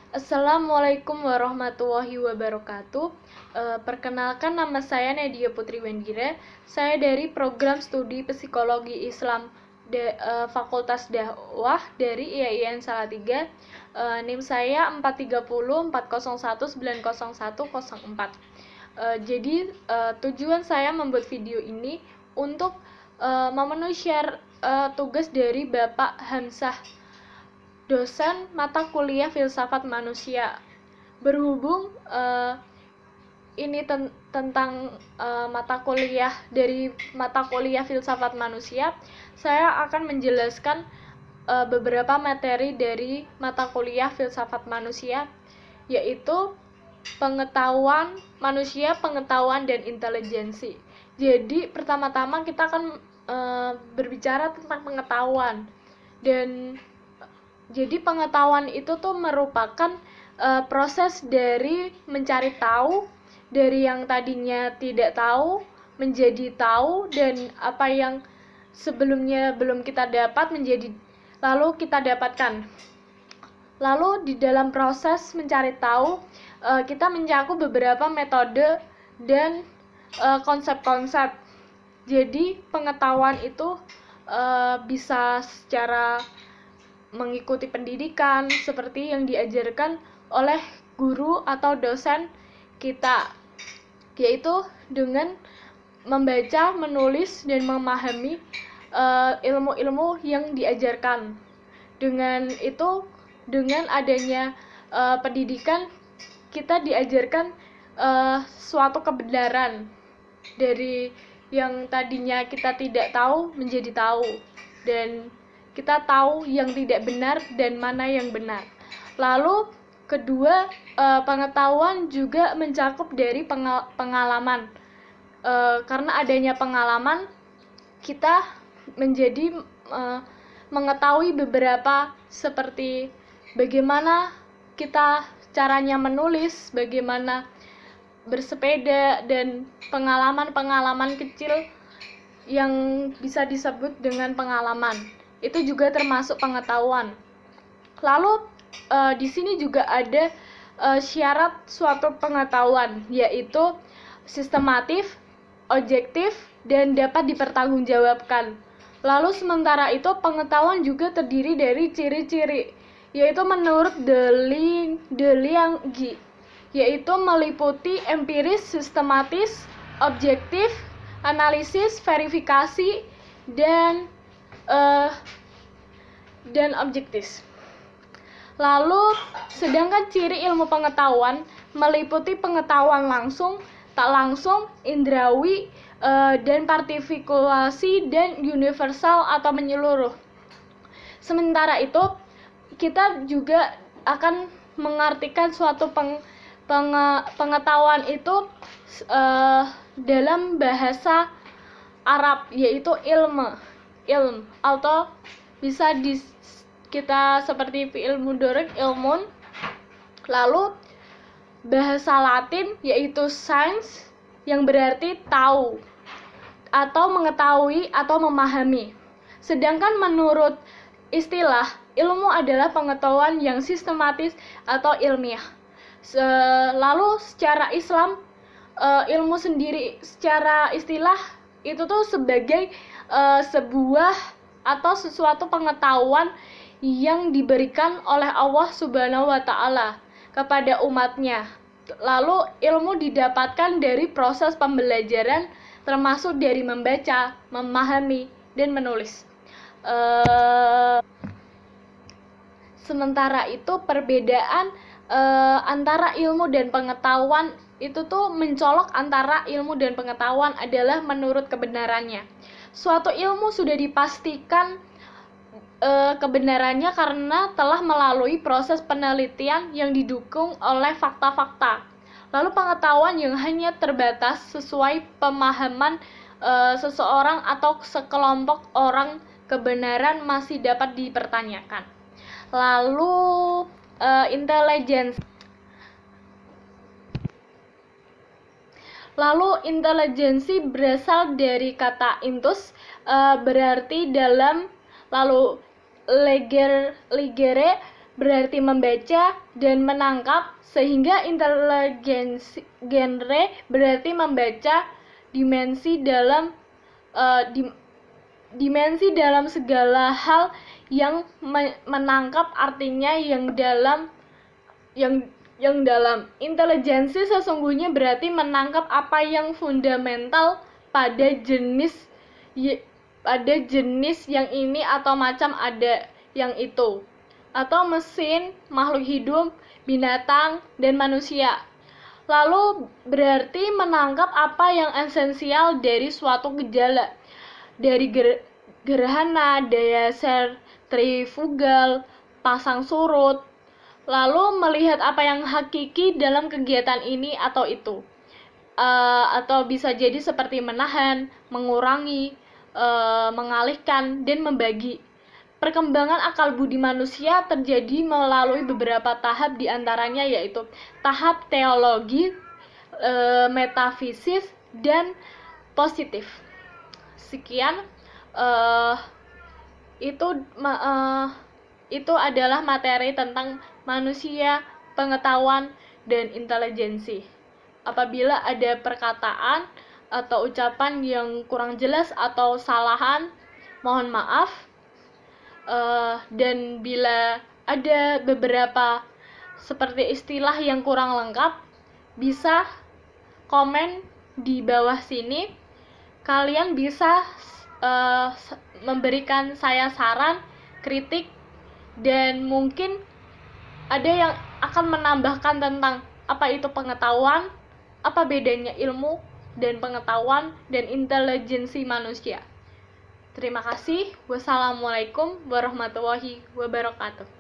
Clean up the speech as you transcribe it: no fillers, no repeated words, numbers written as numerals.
Assalamualaikum warahmatullahi wabarakatuh. Perkenalkan, nama saya Nadia Putri Wendira. Saya dari program studi Psikologi Islam Fakultas Dakwah dari IAIN Salatiga. NIM saya 43040190104. Jadi tujuan saya membuat video ini untuk memenuhi tugas dari Bapak Hamzah, dosen mata kuliah Filsafat Manusia. Berhubung ini tentang mata kuliah Filsafat Manusia, saya akan menjelaskan beberapa materi dari mata kuliah Filsafat Manusia, yaitu pengetahuan manusia, pengetahuan dan intelijensi. Jadi pertama-tama kita akan berbicara tentang pengetahuan. Dan jadi pengetahuan itu tuh merupakan proses dari mencari tahu, dari yang tadinya tidak tahu menjadi tahu, dan apa yang sebelumnya belum kita dapat lalu kita dapatkan. Lalu di dalam proses mencari tahu, kita mencakup beberapa metode dan konsep-konsep. Jadi pengetahuan itu bisa secara mengikuti pendidikan seperti yang diajarkan oleh guru atau dosen kita, yaitu dengan membaca, menulis, dan memahami ilmu-ilmu yang diajarkan. Dengan adanya pendidikan, kita diajarkan suatu kebenaran dari yang tadinya kita tidak tahu menjadi tahu, dan kita tahu yang tidak benar dan mana yang benar. Lalu kedua, pengetahuan juga mencakup dari pengalaman. Karena adanya pengalaman, kita menjadi mengetahui beberapa, seperti bagaimana kita caranya menulis, bagaimana bersepeda, dan pengalaman-pengalaman kecil yang bisa disebut dengan pengalaman. Itu juga termasuk pengetahuan. Lalu di sini juga ada syarat suatu pengetahuan, yaitu sistematif, objektif, dan dapat dipertanggungjawabkan. Lalu sementara itu pengetahuan juga terdiri dari ciri-ciri, yaitu menurut DeLianggi, yaitu meliputi empiris, sistematis, objektif, analisis, verifikasi, dan objektif. Lalu sedangkan ciri ilmu pengetahuan meliputi pengetahuan langsung, tak langsung, indrawi, dan partikulasi, dan universal atau menyeluruh. Sementara itu kita juga akan mengartikan suatu pengetahuan itu dalam bahasa Arab, yaitu ilm, atau bisa kita seperti fi'il mudhari' ilmun. Lalu bahasa Latin yaitu science, yang berarti tahu atau mengetahui atau memahami. Sedangkan menurut istilah, ilmu adalah pengetahuan yang sistematis atau ilmiah. Lalu secara Islam, ilmu sendiri secara istilah itu tuh sebagai sebuah atau sesuatu pengetahuan yang diberikan oleh Allah Subhanahu wa Ta'ala kepada umatnya. Lalu ilmu didapatkan dari proses pembelajaran, termasuk dari membaca, memahami, dan menulis. Sementara itu perbedaan antara ilmu dan pengetahuan itu tuh mencolok antara ilmu dan pengetahuan adalah menurut kebenarannya. Suatu ilmu sudah dipastikan kebenarannya karena telah melalui proses penelitian yang didukung oleh fakta-fakta. Lalu pengetahuan yang hanya terbatas sesuai pemahaman seseorang atau sekelompok orang, kebenaran masih dapat dipertanyakan. Lalu intelijensi. Lalu intelijensi berasal dari kata intus, berarti dalam, lalu legere berarti membaca dan menangkap, sehingga inteligensi genre berarti membaca dimensi dalam dimensi dalam segala hal yang menangkap artinya yang dalam. Intelijensi sesungguhnya berarti menangkap apa yang fundamental pada jenis yang ini atau macam ada yang itu, atau mesin, makhluk hidup, binatang, dan manusia. Lalu berarti menangkap apa yang esensial dari suatu gejala, dari gerhana, dasar, trifugal, pasang surut, lalu melihat apa yang hakiki dalam kegiatan ini atau itu. Atau bisa jadi seperti menahan, mengurangi, mengalihkan, dan membagi. Perkembangan akal budi manusia terjadi melalui beberapa tahap, diantaranya yaitu tahap teologi, metafisis, dan positif. Sekian, itu adalah materi tentang manusia, pengetahuan, dan intelijensi. Apabila ada perkataan atau ucapan yang kurang jelas atau salahan, mohon maaf. Dan bila ada beberapa seperti istilah yang kurang lengkap, bisa komen di bawah sini. Kalian bisa memberikan saya saran, kritik, dan mungkin ada yang akan menambahkan tentang apa itu pengetahuan, apa bedanya ilmu dan pengetahuan dan intelijensi manusia. Terima kasih. Wassalamualaikum warahmatullahi wabarakatuh.